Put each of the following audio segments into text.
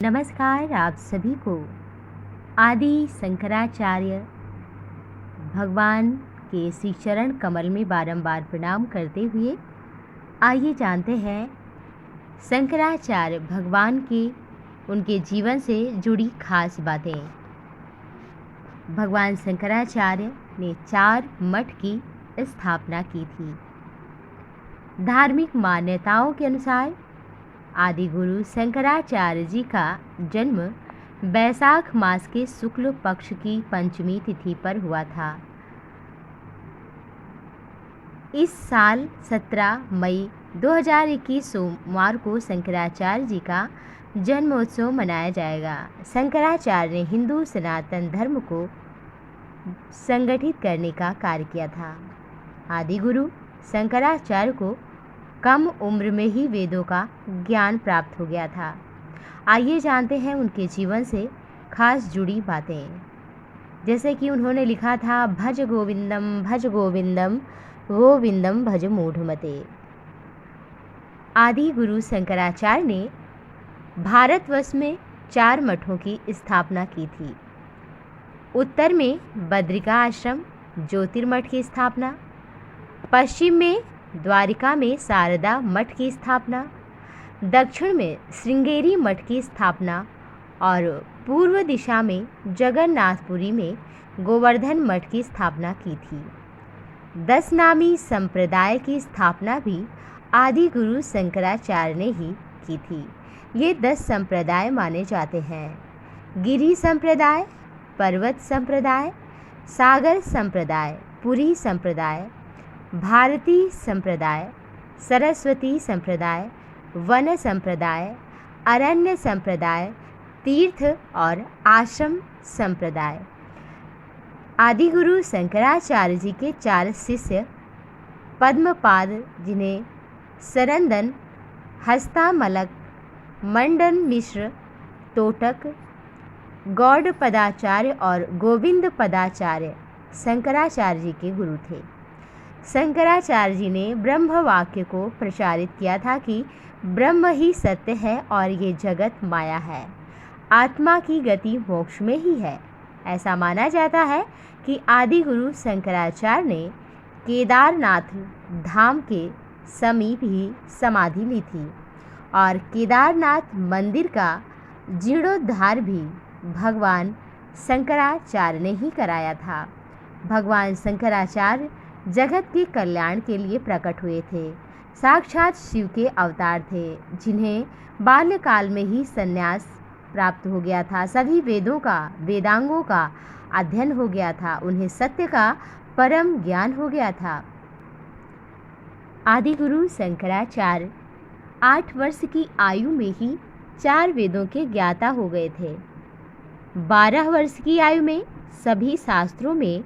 नमस्कार आप सभी को आदि शंकराचार्य भगवान के श्री चरण कमल में बारंबार प्रणाम करते हुए आइए जानते हैं शंकराचार्य भगवान के उनके जीवन से जुड़ी खास बातें। भगवान शंकराचार्य ने 4 मठ की स्थापना की थी। धार्मिक मान्यताओं के अनुसार आदि गुरु शंकराचार्य जी का जन्म बैसाख मास के शुक्ल पक्ष की पंचमी तिथि पर हुआ था। इस साल 17 मई 2021 सोमवार को शंकराचार्य जी का जन्मोत्सव मनाया जाएगा। शंकराचार्य ने हिंदू सनातन धर्म को संगठित करने का कार्य किया था। आदि गुरु शंकराचार्य को कम उम्र में ही वेदों का ज्ञान प्राप्त हो गया था। आइए जानते हैं उनके जीवन से खास जुड़ी बातें। जैसे कि उन्होंने लिखा था, भज गोविंदम गोविंदम भज मूढ़मते। आदि गुरु शंकराचार्य ने भारतवर्ष में 4 मठों की स्थापना की थी। उत्तर में बद्रिका आश्रम ज्योतिर्मठ की स्थापना, पश्चिम में द्वारिका में शारदा मठ की स्थापना, दक्षिण में श्रृंगेरी मठ की स्थापना और पूर्व दिशा में जगन्नाथपुरी में गोवर्धन मठ की स्थापना की थी। 10 नामी संप्रदाय की स्थापना भी आदि गुरु शंकराचार्य ने ही की थी। ये 10 संप्रदाय माने जाते हैं: गिरि संप्रदाय, पर्वत संप्रदाय, सागर संप्रदाय, पुरी संप्रदाय, भारती संप्रदाय, सरस्वती संप्रदाय, वन संप्रदाय, अरण्य संप्रदाय, तीर्थ और आश्रम संप्रदाय। आदि गुरु शंकराचार्य जी के 4 शिष्य पद्मपाद, जिन्हें सरंदन, हस्तामलक, मंडन मिश्र, तोटक, गौड़ पदाचार्य और गोविंद पदाचार्य शंकराचार्य जी के गुरु थे। शंकराचार्य जी ने ब्रह्म वाक्य को प्रचारित किया था कि ब्रह्म ही सत्य है और ये जगत माया है। आत्मा की गति मोक्ष में ही है। ऐसा माना जाता है कि आदि गुरु शंकराचार्य ने केदारनाथ धाम के समीप ही समाधि ली थी और केदारनाथ मंदिर का जीर्णोद्धार भी भगवान शंकराचार्य ने ही कराया था। भगवान शंकराचार्य जगत के कल्याण के लिए प्रकट हुए थे। साक्षात शिव के अवतार थे, जिन्हें बाल्यकाल में ही संन्यास प्राप्त हो गया था। सभी वेदांगों का अध्ययन हो गया था। उन्हें सत्य का परम ज्ञान हो गया था। आदि गुरु शंकराचार्य 8 वर्ष की आयु में ही 4 वेदों के ज्ञाता हो गए थे। 12 वर्ष की आयु में सभी शास्त्रों में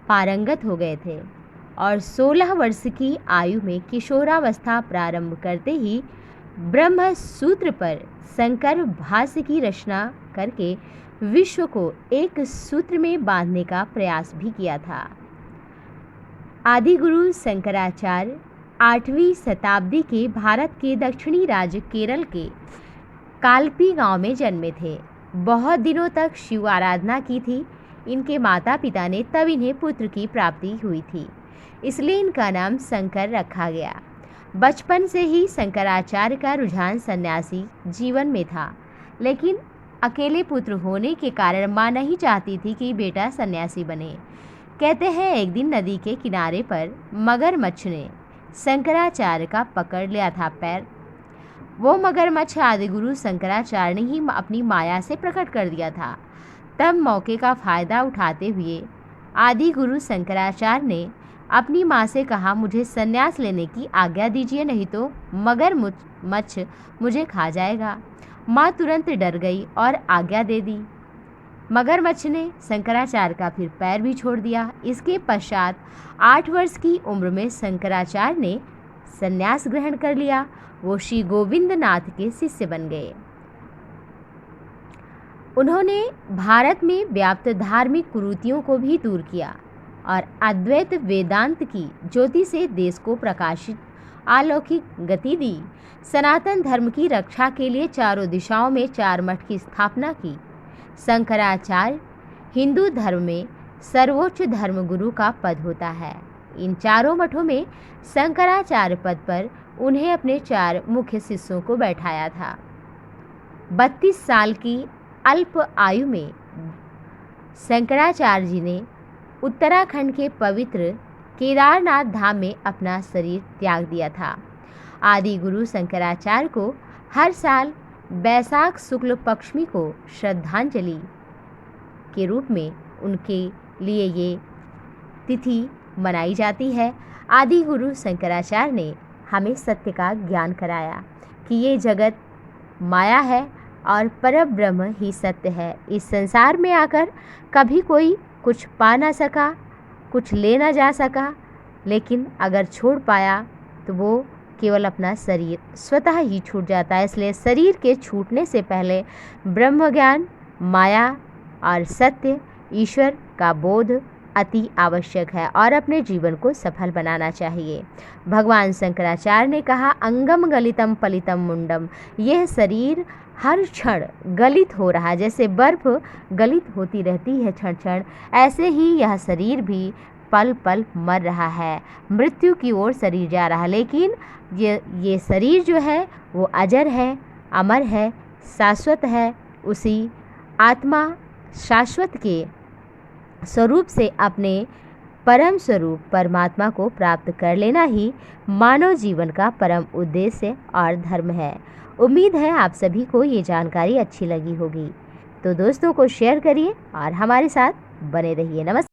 पारंगत हो गए थे और 16 वर्ष की आयु में किशोरावस्था प्रारंभ करते ही ब्रह्म सूत्र पर शंकर भाष्य की रचना करके विश्व को एक सूत्र में बांधने का प्रयास भी किया था। आदि गुरु शंकराचार्य 8वीं शताब्दी के भारत के दक्षिणी राज्य केरल के कालपी गांव में जन्मे थे। बहुत दिनों तक शिव आराधना की थी। इनके माता पिता ने तब इन्हें पुत्र की प्राप्ति हुई थी, इसलिए इनका नाम शंकर रखा गया। बचपन से ही शंकराचार्य का रुझान सन्यासी जीवन में था, लेकिन अकेले पुत्र होने के कारण माँ नहीं चाहती थी कि बेटा सन्यासी बने। कहते हैं एक दिन नदी के किनारे पर मगरमच्छ ने शंकराचार्य का पकड़ लिया था पैर। वो मगरमच्छ आदि गुरु शंकराचार्य ने ही अपनी माया से प्रकट कर दिया था। तब मौके का फायदा उठाते हुए आदि गुरु शंकराचार्य ने अपनी माँ से कहा, मुझे संन्यास लेने की आज्ञा दीजिए, नहीं तो मगरमच्छ मुझे खा जाएगा। माँ तुरंत डर गई और आज्ञा दे दी। मगरमच्छ ने शंकराचार्य का फिर पैर भी छोड़ दिया। इसके पश्चात 8 वर्ष की उम्र में शंकराचार्य ने संन्यास ग्रहण कर लिया। वो श्री गोविंद नाथ के शिष्य बन गए। उन्होंने भारत में व्याप्त धार्मिक कुरीतियों को भी दूर किया और अद्वैत वेदांत की ज्योति से देश को प्रकाशित अलौकिक गति दी। सनातन धर्म की रक्षा के लिए चारों दिशाओं में 4 मठ की स्थापना की। शंकराचार्य हिंदू धर्म में सर्वोच्च धर्मगुरु का पद होता है। इन चारों मठों में शंकराचार्य पद पर उन्हें अपने 4 मुख्य शिष्यों को बैठाया था। 32 साल की अल्प आयु में शंकराचार्य जी ने उत्तराखंड के पवित्र केदारनाथ धाम में अपना शरीर त्याग दिया था। आदि गुरु शंकराचार्य को हर साल बैसाख शुक्ल पक्षमी को श्रद्धांजलि के रूप में उनके लिए ये तिथि मनाई जाती है। आदि गुरु शंकराचार्य ने हमें सत्य का ज्ञान कराया कि ये जगत माया है और परब्रह्म ही सत्य है। इस संसार में आकर कभी कोई कुछ पा ना सका, कुछ ले ना जा सका, लेकिन अगर छोड़ पाया तो वो केवल अपना शरीर स्वतः ही छूट जाता है। इसलिए शरीर के छूटने से पहले ब्रह्म ज्ञान, माया और सत्य ईश्वर का बोध अति आवश्यक है और अपने जीवन को सफल बनाना चाहिए। भगवान शंकराचार्य ने कहा, अंगम गलितम पलितम मुंडम। यह शरीर हर क्षण गलित हो रहा है, जैसे बर्फ गलित होती रहती है क्षण क्षण, ऐसे ही यह शरीर भी पल पल मर रहा है, मृत्यु की ओर शरीर जा रहा है। लेकिन ये शरीर जो है वो अजर है, अमर है, शाश्वत है। उसी आत्मा शाश्वत के स्वरूप से अपने परम स्वरूप परमात्मा को प्राप्त कर लेना ही मानव जीवन का परम उद्देश्य और धर्म है। उम्मीद है आप सभी को ये जानकारी अच्छी लगी होगी। तो दोस्तों को शेयर करिए और हमारे साथ बने रहिए। नमस्कार।